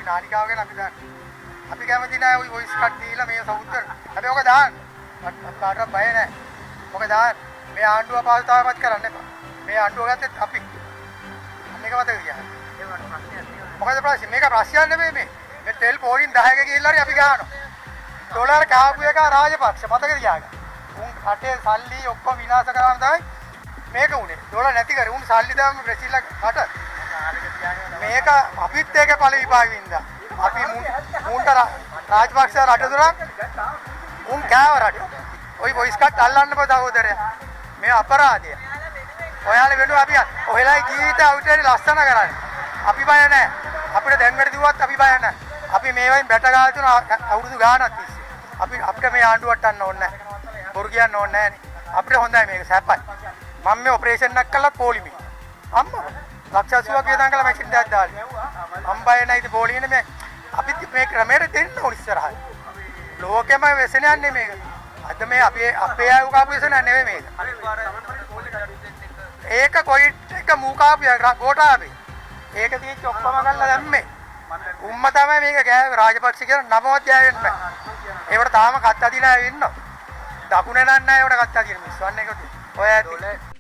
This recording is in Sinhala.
නාලිකාව ගැන අපි දන්න. අපි කැමති නෑ ওই වොයිස් කට් දීලා මේ සෞන්දර්ය. අපි ඔක දාන්න. කාටවත් බය නෑ. ඔක දාන්න. මේ ආණ්ඩුව පාවිතාවපත් කරන්න එපා. මේ ආණ්ඩුව ගත්තේ අපි. මේක මතක තියාගන්න. මොකද ප්‍රශ්නේ? මේක ප්‍රශ්නයක් නෙමෙයි මේ. මේ තෙල් පොලින් 10ක ගිහිල්ලා හරි අපි ගහනවා. ඩොලර් කාපු එක රාජපක්ෂ මතක තියාගන්න. උන් රටේ සල්ලි ඔක්කොම විනාශ කරාම තමයි මේක උනේ. ඩොලර් නැති කරේ. උන් සල්ලි දාම බ්‍රසීල් රට. මේක අපිත් ඒක ඵල විපාක වින්දා. අපි මුන්ට රාජපක්ෂ රට දුරා උන් කෑව රට. ওই වොයිස් කට් අල්ලන්න බෑ සහෝදරයා. මේ අපරාධය. ඔයාලා වෙනුව අපි ඔයලා ජීවිත අවුටේ ලස්සන කරන්නේ. අපි බය නැහැ. අපිට දැන් වැඩ දුවත් අපි බය නැහැ. අපි මේ වයින් බැට ගාලා තුන අවුරුදු ගාණක් තිස්සේ. අපිට මේ ආණ්ඩුවට අන්න ඕනේ නැහැ. බොරු කියන්න ඕනේ නැහැ නේ. අපිට හොඳයි මේක සැපයි. මම මේ ඔපරේෂන් එකක් කළා පොලිමේ. අම්මා ලක්ෂ 80ක් වේදන් කළා මැෂින් එකක් දාලා. අම්බය නැහැ ඉතින් පොලිමේ මේ අපිත් මේ ක්‍රමයට දෙන්න ඕන ඉස්සරහට. ලෝකෙම වෙසෙනයක් නෙමෙයි මේක. අද මේ අපේ ආයු කාපු වෙසෙනයක් නෙමෙයි මේක. ඒක කොයිට් එක මූ කාපිය ගෝඨාපේ. ඒක තියෙච්ච ඔක්කොම ගල්ලා දැම්මේ. උම්ම තමයි මේක ගෑවේ රාජපක්ෂ කියන නමවත් ගෑවෙන්න බෑ. ඒවට තාම කත් අදිලා ඉන්නවා. දකුණේ නෑ ඒවට කත් අදින මිනිස්සු. අන්න ඒකට ඔය ඇති.